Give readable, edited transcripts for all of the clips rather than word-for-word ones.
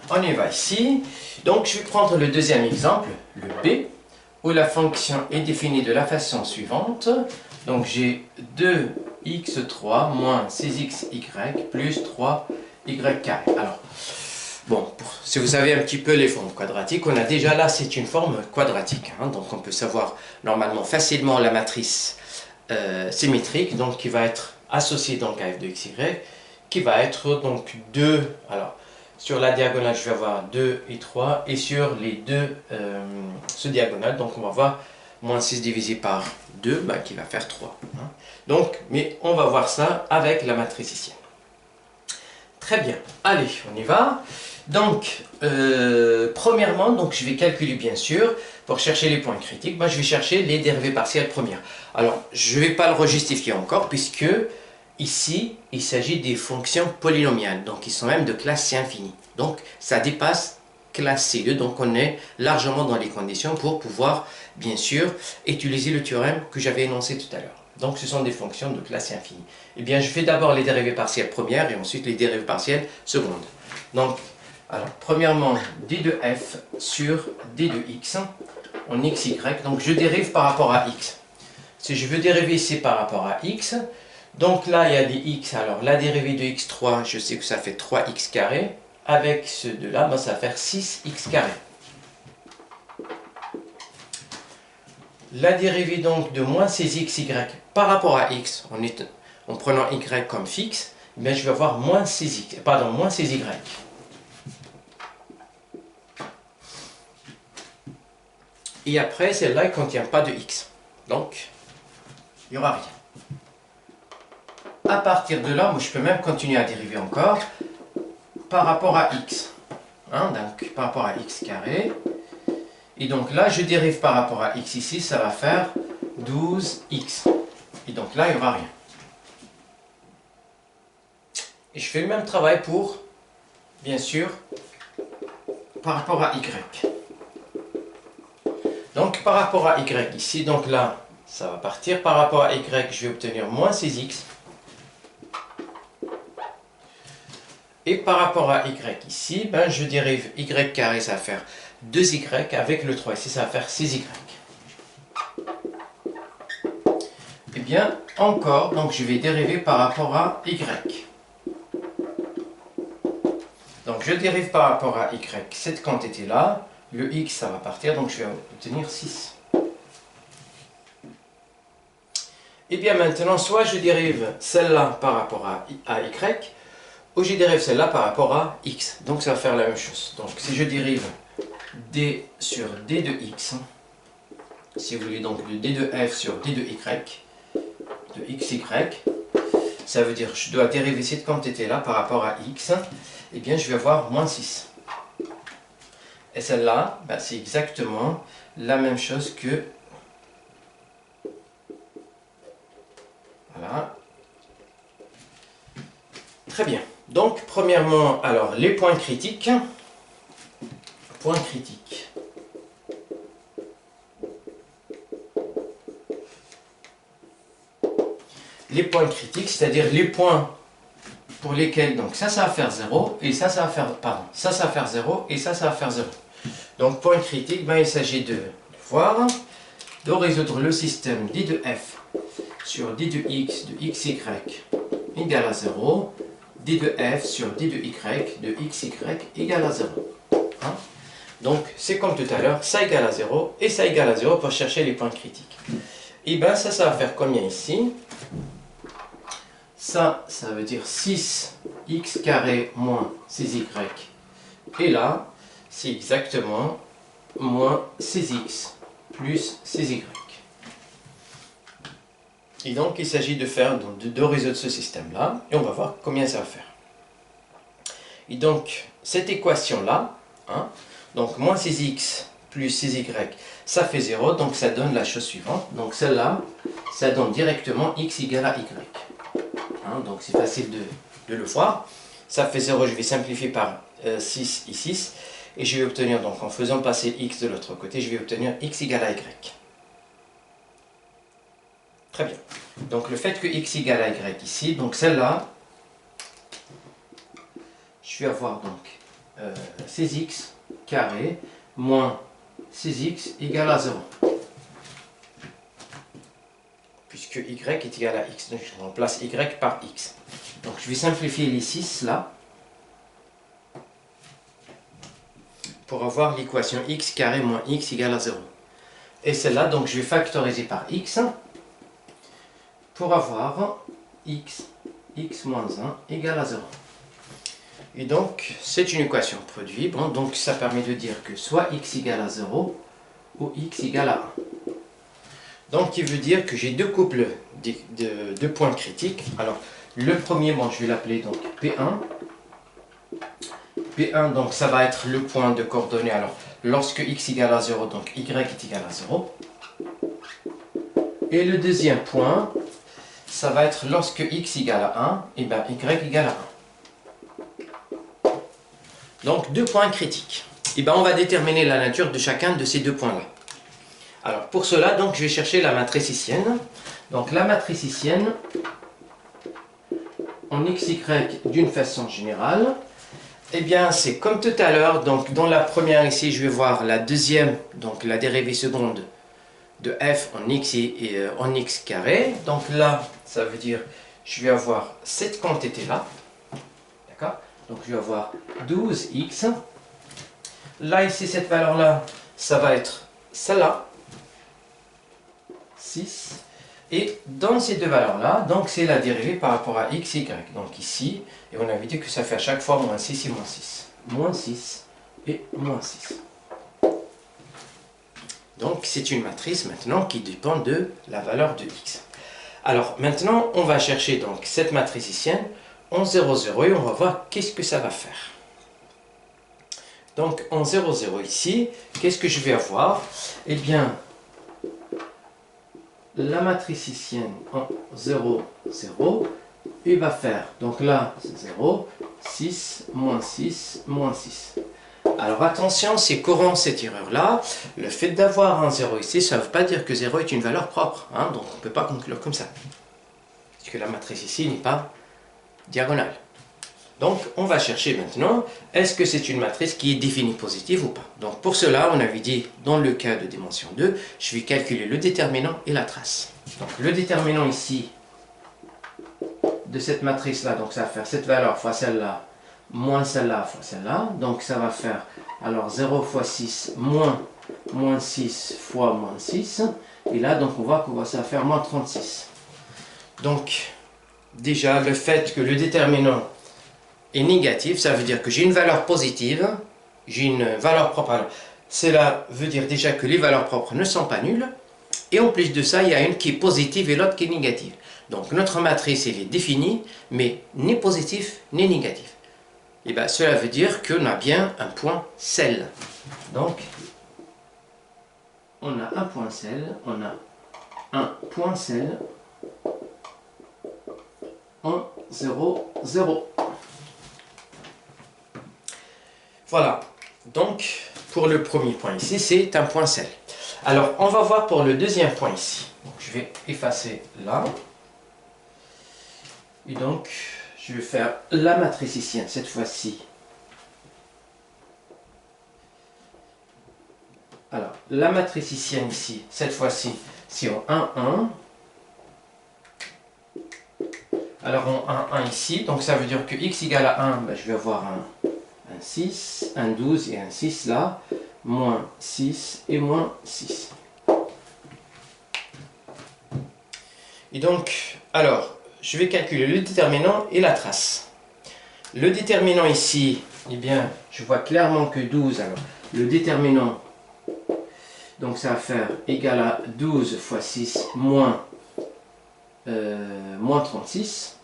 on y va ici. Donc je vais prendre le deuxième exemple, le B, où la fonction est définie de la façon suivante. Donc j'ai 2x3 moins 6xy plus 3y carré. Alors, bon, si vous savez un petit peu les formes quadratiques, on a déjà là, c'est une forme quadratique. Hein, donc on peut savoir normalement facilement la matrice symétrique, donc qui va être associée donc à f de xy, qui va être donc 2. Alors, sur la diagonale, je vais avoir 2 et 3, et sur les deux ce diagonale, donc on va voir moins 6 divisé par 2, bah, qui va faire 3. Hein. Donc, mais on va voir ça avec la matrice ici. Très bien, allez, on y va. Donc, premièrement, donc, je vais calculer bien sûr, pour chercher les points critiques, bah, je vais chercher les dérivées partielles premières. Alors, je ne vais pas le rejustifier encore, puisque ici, il s'agit des fonctions polynomiales, donc ils sont même de classe C infinie. Donc, ça dépasse classe C2, donc on est largement dans les conditions pour pouvoir, bien sûr, utiliser le théorème que j'avais énoncé tout à l'heure. Donc, ce sont des fonctions de classe C infinie. Eh bien, je fais d'abord les dérivées partielles premières et ensuite les dérivées partielles secondes. Donc, alors, premièrement, d de f sur d de x en xy. Donc, je dérive par rapport à x. Si je veux dériver ici par rapport à x, donc là, il y a des x. Alors, la dérivée de x3, je sais que ça fait 3x carré. Avec ce de là, ben, ça va faire 6x carré. La dérivée donc de moins 6xy par rapport à x, en prenant y comme fixe, bien, je vais avoir moins 6y. Et après, celle-là, elle ne contient pas de x. Donc, il n'y aura rien. À partir de là, moi, je peux même continuer à dériver encore par rapport à x. Hein, donc, par rapport à x carré. Et donc là, je dérive par rapport à x ici, ça va faire 12x. Et donc là, il n'y aura rien. Et je fais le même travail pour, bien sûr, par rapport à y. Donc, par rapport à y ici, donc là, ça va partir. Par rapport à y, je vais obtenir moins 6x. Et par rapport à y ici, ben, je dérive y carré, ça va faire 2y avec le 3 ici, ça va faire 6y. Et bien, encore, donc je vais dériver par rapport à y. Donc je dérive par rapport à y cette quantité-là. Le x, ça va partir, donc je vais obtenir 6. Et bien maintenant, soit je dérive celle-là par rapport à y, ou je dérive celle-là par rapport à x. Donc ça va faire la même chose. Donc si je dérive d sur d de x, si vous voulez donc de d de f sur d de y, de xy, ça veut dire que je dois dériver cette quantité-là par rapport à x, et bien je vais avoir moins 6. Et celle-là, ben, c'est exactement la même chose que... Voilà. Très bien. Donc, premièrement, alors, les points critiques. Points critiques. Les points critiques, c'est-à-dire les points pour lesquels, donc ça va faire 0, et ça va faire, pardon, ça va faire 0, et ça va faire 0. Donc, point critique, ben, il s'agit de voir, de résoudre le système d de f sur d de x de xy égale à 0, d de f sur d de y xy égale à 0. Hein? Donc, c'est comme tout à l'heure, ça égale à 0, et ça égale à 0 pour chercher les points critiques. Et bien, ça va faire combien ici? Ça veut dire 6x carré moins 6y. Et là, c'est exactement moins 6x plus 6y. Et donc, il s'agit de faire, de résoudre ce système-là, et on va voir combien ça va faire. Et donc, cette équation-là, hein, donc moins 6x plus 6y, ça fait 0, donc ça donne la chose suivante. Donc celle-là, ça donne directement x égale à y. Hein, donc c'est facile de le voir. Ça fait 0, je vais simplifier par 6 et 6. Et je vais obtenir, donc en faisant passer x de l'autre côté, je vais obtenir x égale à y. Très bien. Donc le fait que x égale à y ici, donc celle-là, je vais avoir donc 6x carré moins 6x égale à 0. Puisque y est égal à x, donc je remplace y par x. Donc je vais simplifier les 6 là, pour avoir l'équation x carré moins x égale à 0. Et celle-là, donc je vais factoriser par x, pour avoir x moins 1 égale à 0. Et donc, c'est une équation produit. Bon, donc ça permet de dire que soit x égale à 0 ou x égale à 1. Donc, il veut dire que j'ai deux couples de points critiques. Alors, le premier, bon, je vais l'appeler donc P1. P1, donc ça va être le point de coordonnées. Alors, lorsque x égale à 0, donc y est égal à 0. Et le deuxième point, ça va être lorsque x égale à 1, et bien y égale à 1. Donc, deux points critiques. Et bien, on va déterminer la nature de chacun de ces deux points-là. Alors, pour cela, donc, je vais chercher la matricienne. Donc, la matricienne, en xy d'une façon générale, eh bien, c'est comme tout à l'heure. Donc, dans la première ici, je vais voir la deuxième, donc la dérivée seconde de f en x et en x carré. Donc là, ça veut dire, je vais avoir cette quantité-là. D'accord? Donc, je vais avoir 12x. Là, ici, cette valeur-là, ça va être celle-là. 6. Et dans ces deux valeurs-là, donc c'est la dérivée par rapport à x, y. Donc ici, et on avait dit que ça fait à chaque fois moins 6 et moins 6. Moins 6 et moins 6. Donc c'est une matrice maintenant qui dépend de la valeur de x. Alors maintenant, on va chercher donc cette matricienne en 0, 0 et on va voir qu'est-ce que ça va faire. Donc en 0, 0 ici, qu'est-ce que je vais avoir? Eh bien, la matricienne en 0, 0, il va faire, donc là c'est 0, 6, moins 6, moins 6. Alors attention, c'est courant cette erreur-là. Le fait d'avoir un 0 ici, ça ne veut pas dire que 0 est une valeur propre. Hein, donc on ne peut pas conclure comme ça. Parce que la matrice ici n'est pas diagonale. Donc on va chercher maintenant, est-ce que c'est une matrice qui est définie positive ou pas? Donc pour cela, on avait dit, dans le cas de dimension 2, je vais calculer le déterminant et la trace. Donc le déterminant ici, de cette matrice-là, donc ça va faire cette valeur fois celle-là, moins celle-là fois celle-là. Donc ça va faire, alors 0 fois 6, moins 6 fois moins 6. Et là, donc on voit que ça va faire moins 36. Donc déjà, le fait que le déterminant est négatif, ça veut dire que j'ai une valeur positive, j'ai une valeur propre. Alors, cela veut dire déjà que les valeurs propres ne sont pas nulles, et en plus de ça, il y a une qui est positive et l'autre qui est négative. Donc notre matrice, elle est définie, mais ni positif ni négatif. Et bien cela veut dire qu'on a bien un point sel. Donc, on a un point sel, on a un point sel en 0, 0. Voilà, donc pour le premier point ici, c'est un point sel. Alors, on va voir pour le deuxième point ici. Donc, je vais effacer là. Et donc, je vais faire la matricienne cette fois-ci. Alors, la matricienne ici, cette fois-ci, c'est en 1, 1. Alors, en 1, 1 ici, donc ça veut dire que x égale à 1, ben, je vais avoir un 6, un 12 et un 6 là, moins 6 et moins 6. Et donc, alors, je vais calculer le déterminant et la trace. Le déterminant ici, eh bien, je vois clairement que 12, alors, le déterminant, donc ça va faire égal à 12 fois 6 moins 36.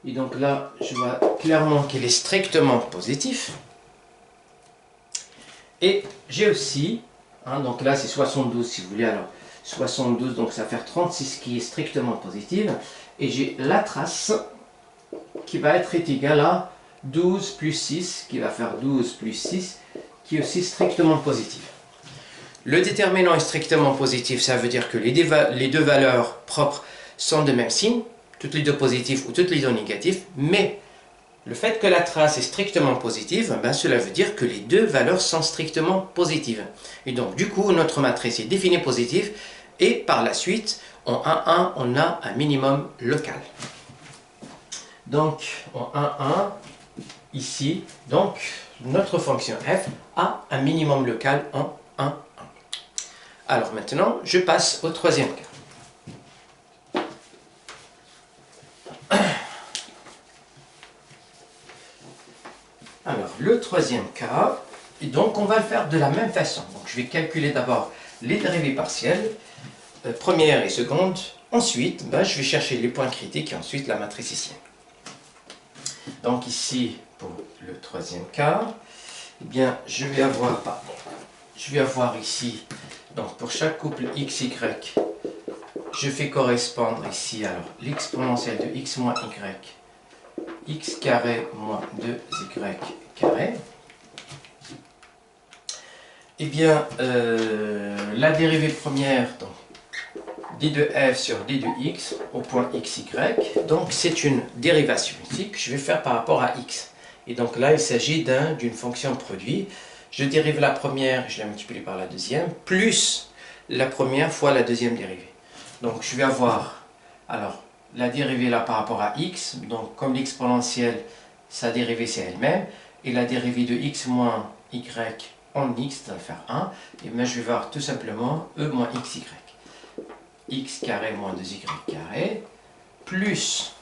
Et donc là, je vois clairement qu'il est strictement positif. Et j'ai aussi, hein, donc là c'est 72 si vous voulez, alors 72, donc ça va faire 36 qui est strictement positive. Et j'ai la trace qui va être égale à 12 plus 6, qui va faire 12 plus 6, qui est aussi strictement positive. Le déterminant est strictement positif, ça veut dire que les deux valeurs propres sont de même signe, toutes les deux positives ou toutes les deux négatives, mais le fait que la trace est strictement positive, ben, cela veut dire que les deux valeurs sont strictement positives. Et donc, du coup, notre matrice est définie positive et par la suite, en 1,1, on a un minimum local. Donc, en 1,1, ici, donc, notre fonction f a un minimum local en 1,1. Alors maintenant, je passe au troisième cas. Alors, le troisième cas, et donc on va le faire de la même façon. Donc, je vais calculer d'abord les dérivées partielles, première et seconde. Ensuite, ben, je vais chercher les points critiques et ensuite la matrice ici. Donc ici, pour le troisième cas, eh bien, je vais avoir ici, donc pour chaque couple x, y, je fais correspondre ici alors l'exponentielle de x moins y, x carré moins 2y carré. Eh bien, la dérivée première, donc, d de f sur d de x au point x, y, donc c'est une dérivation ici que je vais faire par rapport à x. Et donc là, il s'agit d'une fonction produit. Je dérive la première, je la multiplie par la deuxième, plus la première fois la deuxième dérivée. Donc je vais avoir, alors, la dérivée là par rapport à x, donc comme l'exponentielle, sa dérivée c'est elle-même, et la dérivée de x moins y en x, ça va faire 1, et bien je vais voir tout simplement e moins xy. X carré moins 2y carré, plus,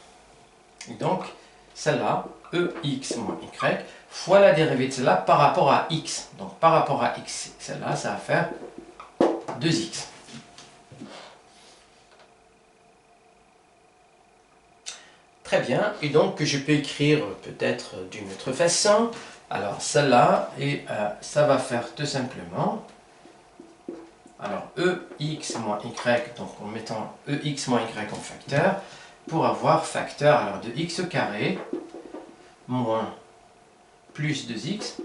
et donc celle-là, ex moins y, fois la dérivée de celle-là par rapport à x. Donc par rapport à x, celle-là, ça va faire 2x. Très bien, et donc je peux écrire peut-être d'une autre façon. Alors celle-là, et ça va faire tout simplement, alors ex moins y, donc en mettant ex moins y en facteur, pour avoir facteur alors de x au carré moins plus 2x,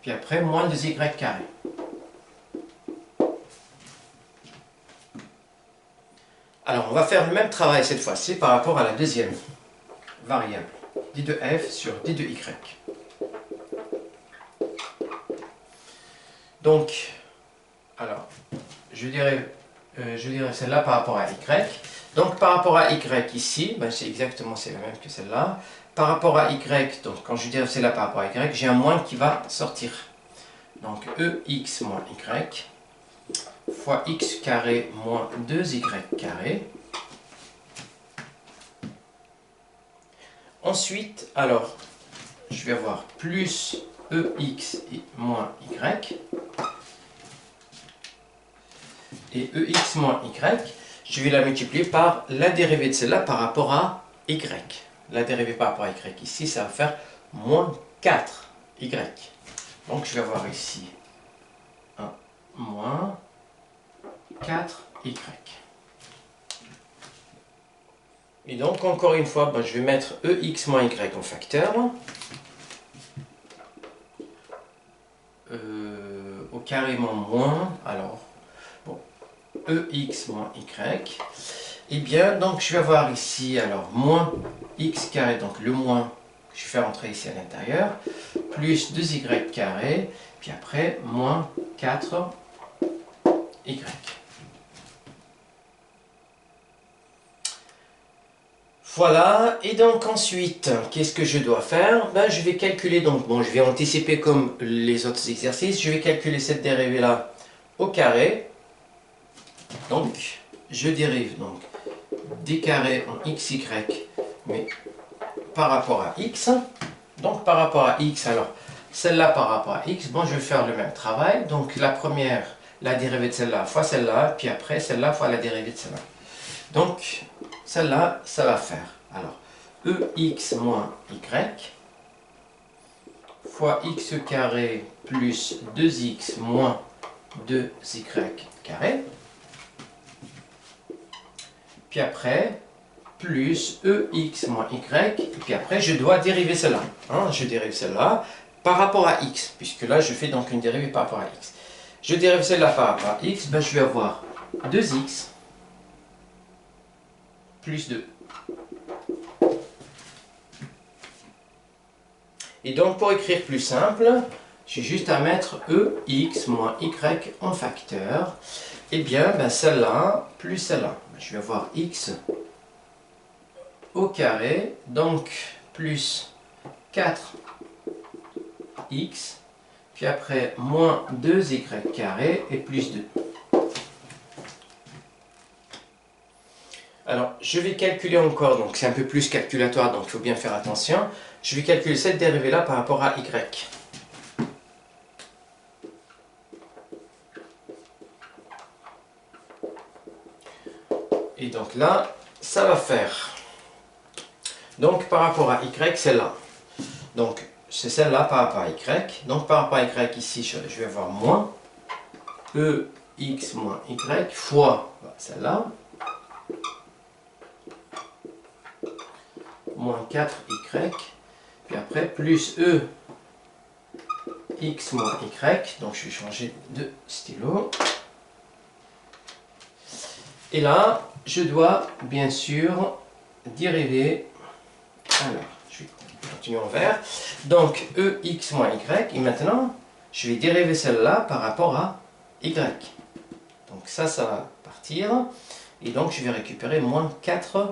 puis après moins 2y carré. Alors on va faire le même travail cette fois-ci par rapport à la deuxième variable, d de f sur d de y. Donc, alors, je dirais celle-là par rapport à y. Donc par rapport à y ici, ben c'est exactement la même que celle-là. Par rapport à y, donc quand je dirais celle-là par rapport à y, j'ai un moins qui va sortir. Donc ex moins y fois x carré moins 2y carré. Ensuite, alors, je vais avoir plus ex et moins y. Et ex moins y, je vais la multiplier par la dérivée de celle-là par rapport à y. La dérivée par rapport à y ici, ça va faire moins 4y. Donc je vais avoir ici un moins 4y. Et donc encore une fois, ben, je vais mettre ex moins y en facteur. Au carrément moins, alors, bon, ex moins y. Et bien, donc je vais avoir ici, alors, moins x carré, donc le moins, que je vais faire entrer ici à l'intérieur, plus 2y carré, puis après, moins 4y. Voilà, et donc ensuite, qu'est-ce que je dois faire? Ben, je vais calculer, donc, bon, je vais anticiper comme les autres exercices, je vais calculer cette dérivée-là au carré. Donc, je dérive donc d carré en xy, mais par rapport à x. Donc, par rapport à x, alors, celle-là par rapport à x, bon, je vais faire le même travail. Donc, la première, la dérivée de celle-là fois celle-là, puis après, celle-là fois la dérivée de celle-là. Donc, celle-là, ça va faire, alors, ex moins y fois x carré plus 2x moins 2y carré. Puis après, plus ex moins y, et puis après, je dois dériver celle-là. Hein, je dérive celle-là par rapport à x, puisque là, je fais donc une dérivée par rapport à x. Je dérive celle-là par rapport à x, ben, je vais avoir 2x plus 2. Et donc pour écrire plus simple, j'ai juste à mettre EX moins Y en facteur. Et bien, celle-là plus celle-là. Je vais avoir X au carré, donc plus 4X, puis après moins 2Y carré et plus 2. Alors, je vais calculer encore, donc c'est un peu plus calculatoire, donc il faut bien faire attention. Je vais calculer cette dérivée-là par rapport à Y. Et donc là, ça va faire. Donc par rapport à Y, celle-là. Donc c'est celle-là par rapport à Y. Donc par rapport à Y ici, je vais avoir moins EX moins Y fois celle-là. Moins 4Y. Puis après plus EX moins Y. Donc je vais changer de stylo. Et là, je dois bien sûr dériver. Alors, je vais continuer en vert. Donc, EX moins Y. Et maintenant, je vais dériver celle-là par rapport à Y. Donc ça va partir. Et donc, je vais récupérer moins 4Y.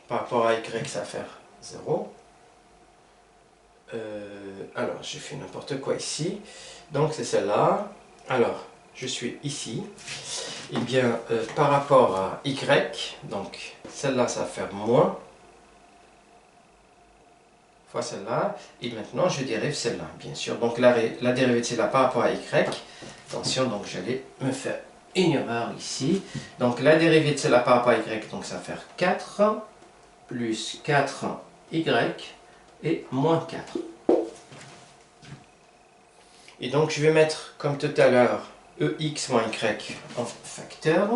Par rapport à Y, ça va faire 0. Alors, j'ai fait n'importe quoi ici. Donc, c'est celle-là. Alors, je suis ici. Et bien, par rapport à Y, donc celle-là, ça va faire moins fois celle-là. Et maintenant, je dérive celle-là, bien sûr. Donc, la dérivée de celle-là par rapport à Y. Attention, donc j'allais me faire une erreur ici. Donc, la dérivée de celle-là par rapport à Y, donc ça va faire 4 plus 4Y et moins 4. Et donc, je vais mettre, comme tout à l'heure, EX moins Y en facteur.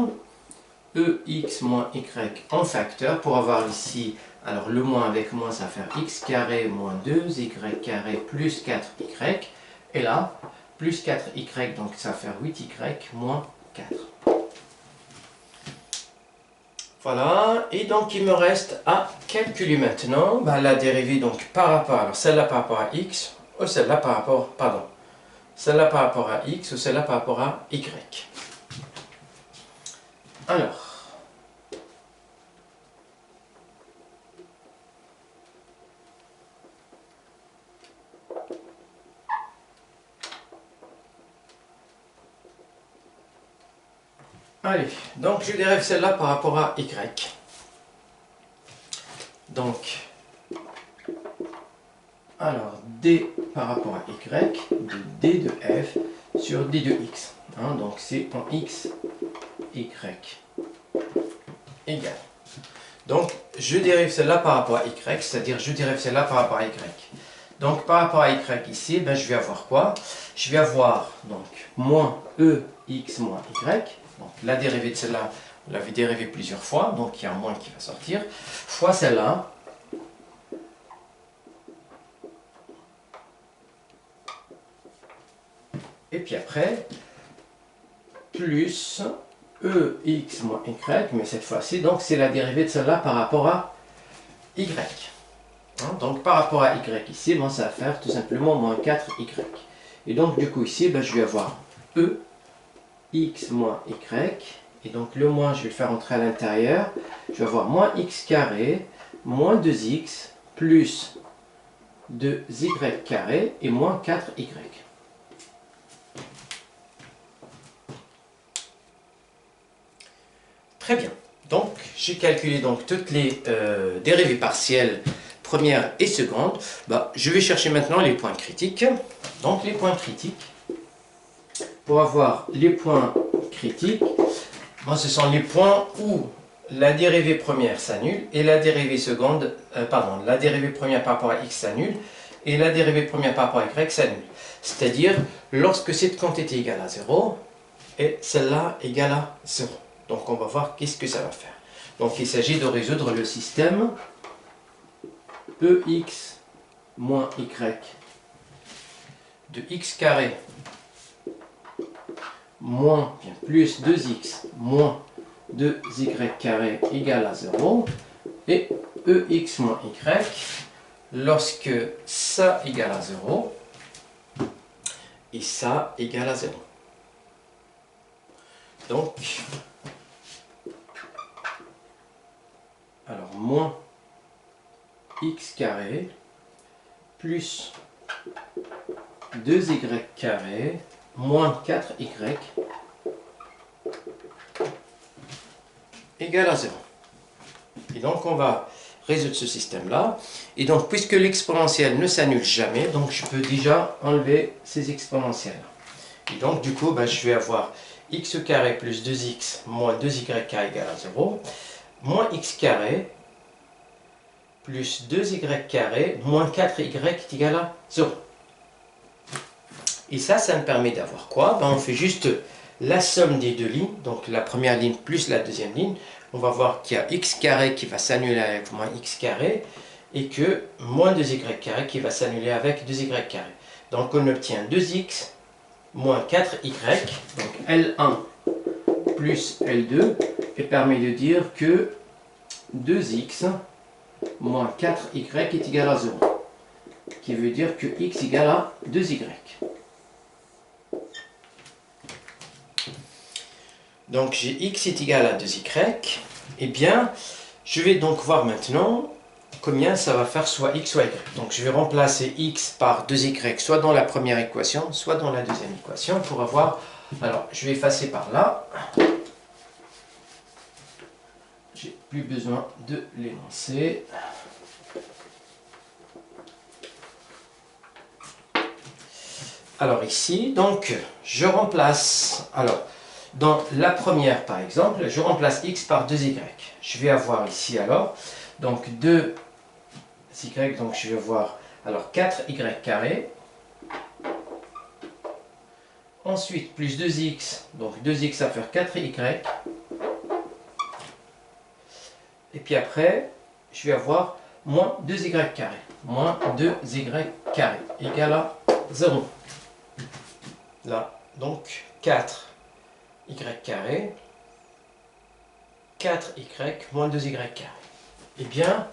EX moins Y en facteur pour avoir ici, alors le moins avec moins, ça va faire X carré moins 2Y carré plus 4Y. Et là, plus 4Y, donc ça va faire 8Y moins 4. Voilà, et donc il me reste à calculer maintenant la dérivée donc par rapport, alors celle-là par rapport à X, ou celle-là par rapport, pardon, celle-là par rapport à X ou celle-là par rapport à Y. Alors, allez, donc je dérive celle-là par rapport à Y. Donc, alors D par rapport à Y, de D de F sur D de X. Hein, donc c'est en X, Y égale. Donc, je dérive celle-là par rapport à Y, c'est-à-dire je dérive celle-là par rapport à Y. Donc, par rapport à Y ici, je vais avoir quoi? Je vais avoir donc moins EX moins Y. Donc, la dérivée de celle-là, on l'avait dérivée plusieurs fois, donc il y a un moins qui va sortir, fois celle-là. Et puis après, plus EX moins Y, mais cette fois-ci, donc c'est la dérivée de celle-là par rapport à Y. Hein, donc par rapport à Y ici, ça va faire tout simplement moins 4Y. Et donc du coup ici, je vais avoir EX moins Y. Et donc le moins, je vais le faire entrer à l'intérieur. Je vais avoir moins X carré, moins 2X, plus 2Y carré et moins 4Y. Très bien. Donc, j'ai calculé donc toutes les dérivées partielles première et seconde. Je vais chercher maintenant les points critiques. Donc, les points critiques. Pour avoir les points critiques, ce sont les points où la dérivée première s'annule et la dérivée seconde, la dérivée première par rapport à x s'annule et la dérivée première par rapport à y s'annule. C'est-à-dire lorsque cette quantité est égale à 0 et celle-là égale à 0. Donc on va voir qu'est-ce que ça va faire. Donc il s'agit de résoudre le système EX moins Y de x carré moins plus 2x moins 2y carré égale à 0 et EX moins Y lorsque ça égale à 0 et ça égale à 0. Donc, alors moins x carré plus 2y carré moins 4y égale à 0. Et donc on va résoudre ce système-là. Et donc puisque l'exponentielle ne s'annule jamais, donc je peux déjà enlever ces exponentielles. Et donc du coup, je vais avoir x carré plus 2x moins 2y carré égale à 0, moins x carré plus 2y carré moins 4y est égal à 0. Et ça me permet d'avoir quoi? On fait juste la somme des deux lignes, donc la première ligne plus la deuxième ligne. On va voir qu'il y a x carré qui va s'annuler avec moins x carré et que moins 2y carré qui va s'annuler avec 2y carré. Donc on obtient 2x moins 4y, donc L1 plus L2, et permet de dire que 2x moins 4y est égal à 0, qui veut dire que x égale à 2y. Donc j'ai x est égal à 2y, et bien je vais donc voir maintenant combien ça va faire soit x soit y. Donc je vais remplacer x par 2y soit dans la première équation, soit dans la deuxième équation pour avoir... Alors je vais effacer par là. J'ai plus besoin de l'énoncer. Alors ici, donc je remplace... Alors dans la première par exemple, je remplace x par 2y. Je vais avoir ici alors, donc 2y, donc je vais avoir alors 4y carré. Ensuite, plus 2x, donc 2x ça va faire 4y. Et puis après, je vais avoir moins 2y carré. Moins 2y carré égale à 0. Là, donc 4y carré, 4y moins 2y carré. Eh bien,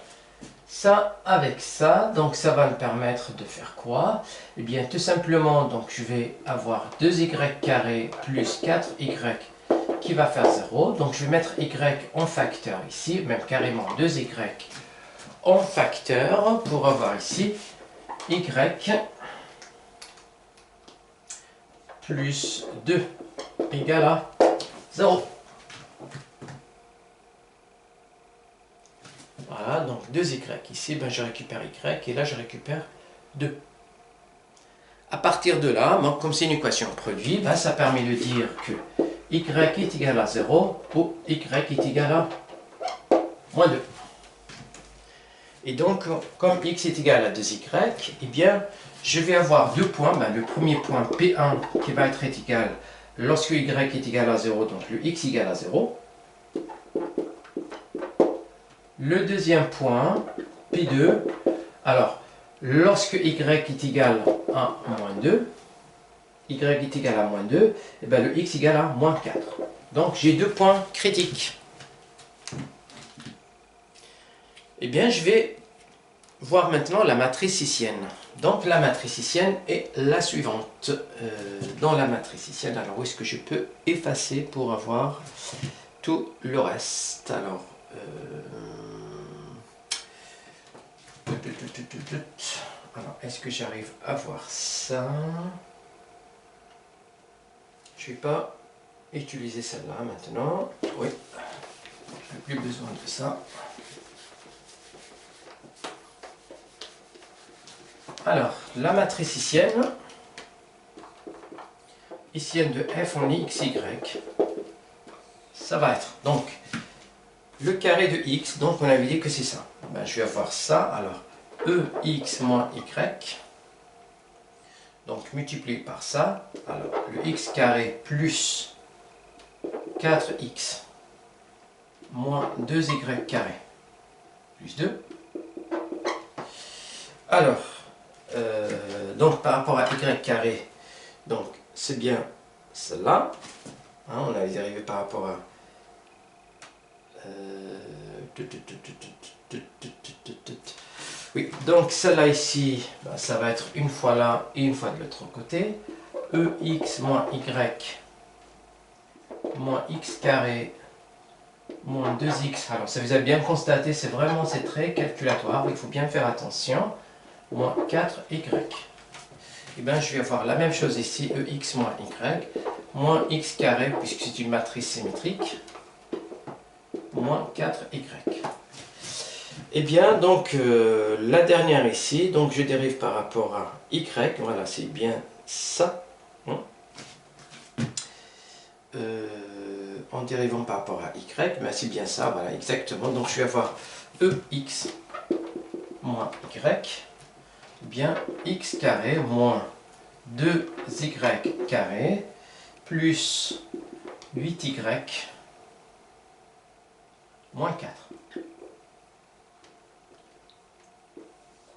ça avec ça, donc ça va me permettre de faire quoi? Eh bien, tout simplement, donc je vais avoir 2y carré plus 4y qui va faire 0. Donc je vais mettre y en facteur ici, même carrément 2y en facteur pour avoir ici y plus 2 égale à 0. Voilà, donc 2y ici, je récupère y et là je récupère 2. À partir de là, comme c'est une équation produit, ça permet de dire que y est égal à 0 ou y est égal à moins 2. Et donc, comme x est égal à 2y, eh bien, je vais avoir deux points. Le premier point P1 qui va être égal lorsque y est égal à 0, donc le x égale à 0. Le deuxième point P2, alors, lorsque y est égal à moins 2, y est égal à moins 2, et bien le x égale à moins 4. Donc j'ai deux points critiques. Eh bien je vais voir maintenant la matrice hessienne. Donc la matrice hessienne est la suivante. Dans la matrice hessienne, alors où est-ce que je peux effacer pour avoir tout le reste? Alors, est-ce que j'arrive à voir ça? Je ne vais pas utiliser celle-là maintenant. Oui, je n'ai plus besoin de ça. Alors, la matrice hessienne de f en x, y, ça va être donc le carré de x, donc on avait dit que c'est ça. Je vais avoir ça, alors ex moins y, donc multiplié par ça, alors le x carré plus 4x moins 2y carré plus 2. Alors, donc par rapport à y carré, donc c'est bien celle-là. On avait arrivé par rapport à Oui, donc celle-là ici, ben, ça va être une fois là et une fois de l'autre côté. EX moins Y moins X carré moins 2X. Alors ça vous avez bien constaté, c'est très calculatoire, il faut bien faire attention. Moins 4Y. Et bien je vais avoir la même chose ici, EX moins Y, moins X carré, puisque c'est une matrice symétrique, moins 4Y. Et bien donc la dernière ici, donc je dérive par rapport à Y, voilà c'est bien ça. En dérivant par rapport à Y, ben c'est bien ça, voilà exactement. Donc je vais avoir EX moins Y, bien X carré moins 2Y carré plus 8Y moins 4.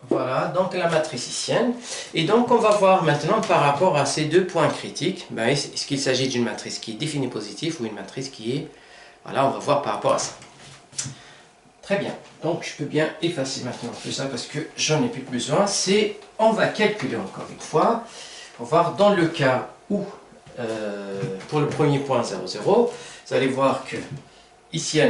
Voilà, donc la matricicienne. Et donc on va voir maintenant par rapport à ces deux points critiques, ben, est-ce qu'il s'agit d'une matrice qui est définie positive ou une matrice qui est... Voilà, on va voir par rapport à ça. Très bien, donc je peux bien effacer maintenant tout ça parce que j'en ai plus besoin. On va calculer encore une fois. On va voir dans le cas où, pour le premier point 0, 0, vous allez voir que ici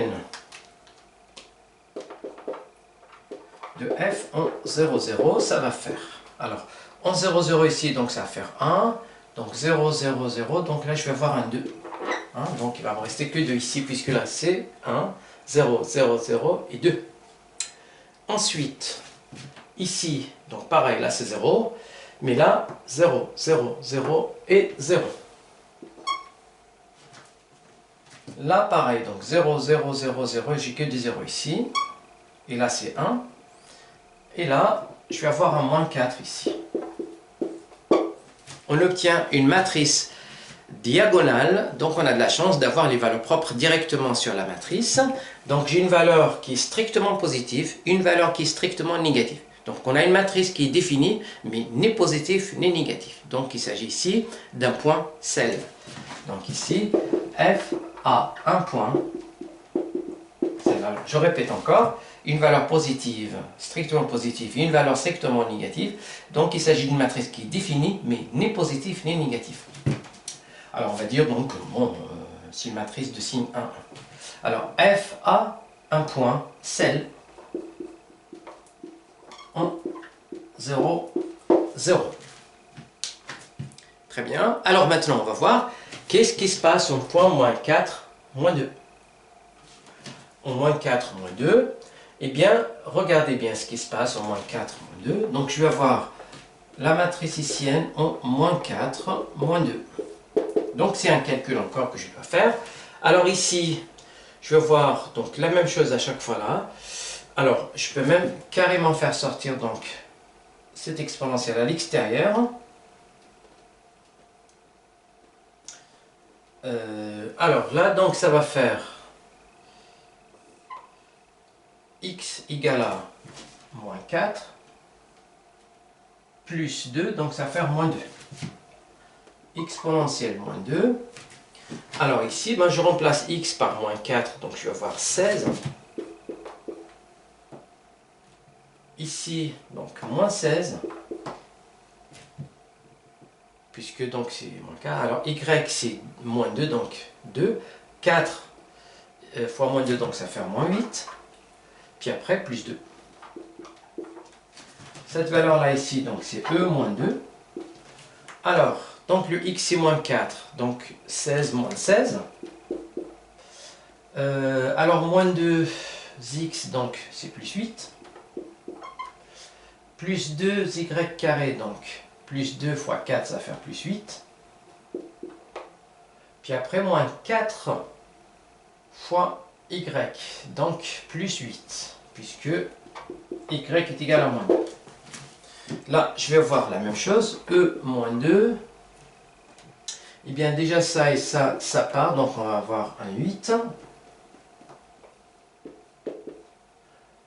de f en 0, 0, ça va faire. Alors, en 0, 0 ici, donc ça va faire 1. Donc 0, 0, 0, donc là je vais avoir un 2. Hein, donc il va me rester que 2 ici, puisque là c'est 1, 0, 0, 0 et 2. Ensuite, ici, donc pareil, là c'est 0. Mais là, 0, 0, 0 et 0. Là pareil, donc 0, 0, 0, 0, j'ai que des 0 ici. Et là c'est 1. Et là, je vais avoir un moins 4 ici. On obtient une matrice diagonale, donc on a de la chance d'avoir les valeurs propres directement sur la matrice. Donc j'ai une valeur qui est strictement positive, une valeur qui est strictement négative. Donc on a une matrice qui est définie, mais ni positif ni négatif. Donc il s'agit ici d'un point self. Donc ici, f a un point. Je répète encore, une valeur positive, strictement positive, et une valeur strictement négative. Donc il s'agit d'une matrice qui est définie, mais ni positive ni négative. Alors on va dire donc, bon, c'est une matrice de signe 1, 1. Alors f a un point cell en 0, 0. Très bien. Alors maintenant on va voir qu'est-ce qui se passe au point moins 4, moins 2. Au moins 4, moins 2. Eh bien, regardez bien ce qui se passe au moins 4, moins 2. Donc je vais avoir la matricicienne en moins 4, moins 2. Donc c'est un calcul encore que je dois faire. Alors ici, je vais voir donc la même chose à chaque fois là. Alors je peux même carrément faire sortir donc cette exponentielle à l'extérieur. Alors là donc ça va faire x égale à moins 4 plus 2, donc ça va faire moins 2. Exponentielle moins 2. Alors ici, ben, je remplace x par moins 4, donc je vais avoir 16. Ici, donc moins 16. Puisque donc c'est moins 4. Alors y c'est moins 2, donc 2. 4 fois moins 2, donc ça fait moins 8. Puis après, plus 2. Cette valeur-là ici, donc c'est E moins 2. Alors, donc le x c'est moins 4, donc 16 moins 16. Alors moins 2x, donc c'est plus 8. Plus 2y carré, donc plus 2 fois 4, ça va faire plus 8. Puis après, moins 4 fois y, donc plus 8, puisque y est égal à moins 2. Là, je vais voir la même chose, E moins 2. Et bien déjà ça et ça, ça part, donc on va avoir un 8.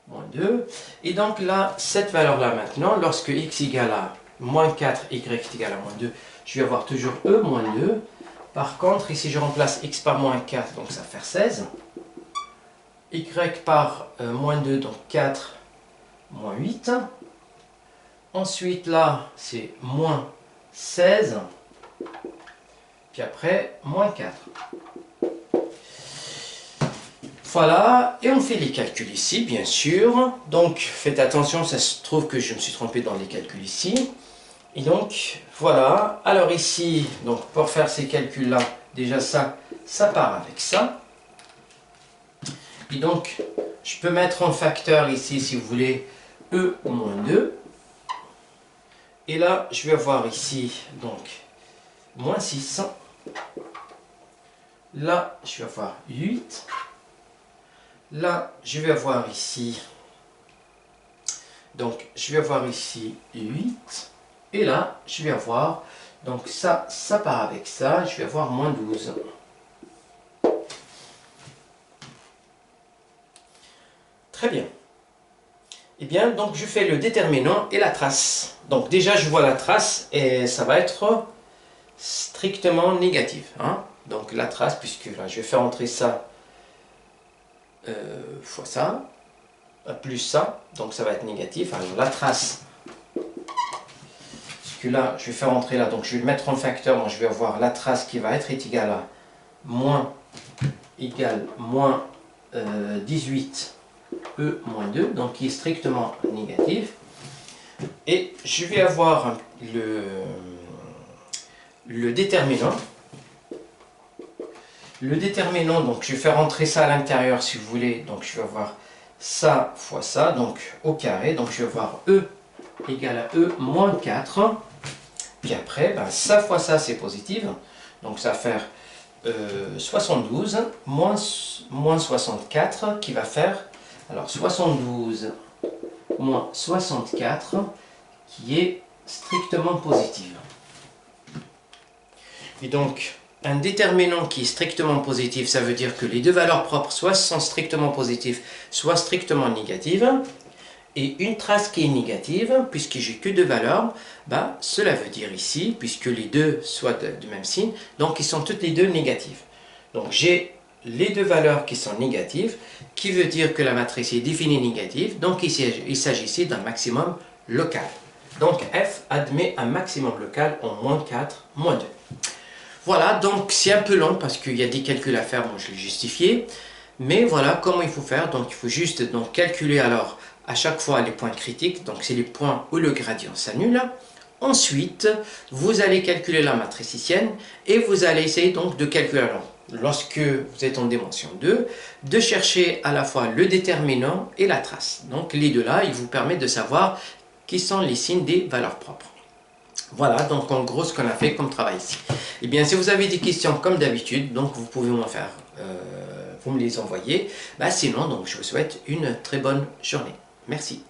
Moins 2. Et donc là, cette valeur-là maintenant, lorsque x égale à moins 4, y est égal à moins 2, je vais avoir toujours E moins 2. Par contre, ici je remplace x par moins 4, donc ça va faire 16. y par moins 2, donc 4, moins 8. Ensuite, là, c'est moins 16. Puis après, moins 4. Voilà, et on fait les calculs ici, bien sûr. Donc, faites attention, ça se trouve que je me suis trompé dans les calculs ici. Et donc, voilà. Alors ici, donc pour faire ces calculs-là, déjà ça part avec ça. Et donc, je peux mettre en facteur ici, si vous voulez, E moins 2. Et là, je vais avoir ici, donc, moins 6. Là, je vais avoir 8. Là, je vais avoir ici, donc, je vais avoir ici 8. Et là, je vais avoir, donc ça part avec ça, je vais avoir moins 12. Très bien. Eh bien, donc je fais le déterminant et la trace. Donc déjà, je vois la trace et ça va être strictement négatif. Hein? Donc la trace, puisque là, je vais faire entrer ça fois ça, plus ça, donc ça va être négatif. Alors la trace, puisque là, je vais faire entrer là, donc je vais le mettre en facteur, donc je vais avoir la trace qui va être égale à moins 18 E moins 2, donc qui est strictement négatif. Et je vais avoir le déterminant. Le déterminant, donc je vais faire entrer ça à l'intérieur si vous voulez. Donc je vais avoir ça fois ça, donc au carré. Donc je vais avoir E égale à E moins 4. Puis après, ben, ça fois ça c'est positif. Donc ça va faire 72 moins 64 qui va faire, alors 72 moins 64 qui est strictement positive. Et donc, un déterminant qui est strictement positif, ça veut dire que les deux valeurs propres soit sont strictement positives, soit strictement négatives. Et une trace qui est négative, puisque j'ai que deux valeurs, bah, cela veut dire ici, puisque les deux soient du même signe, donc ils sont toutes les deux négatives. Donc j'ai les deux valeurs qui sont négatives, qui veut dire que la matrice est définie négative, donc il s'agit ici d'un maximum local. Donc f admet un maximum local en moins 4, moins 2. Voilà, donc c'est un peu long parce qu'il y a des calculs à faire, bon je l'ai justifié, mais voilà comment il faut faire. Donc il faut juste donc, calculer alors à chaque fois les points critiques, donc c'est les points où le gradient s'annule. Ensuite, vous allez calculer la matricienne et vous allez essayer donc de calculer, alors, lorsque vous êtes en dimension 2, de chercher à la fois le déterminant et la trace. Donc les deux là, ils vous permettent de savoir qui sont les signes des valeurs propres. Voilà, donc en gros ce qu'on a fait comme travail ici. Et bien si vous avez des questions comme d'habitude, donc vous pouvez m'en faire, vous me les envoyer. Sinon, donc je vous souhaite une très bonne journée. Merci.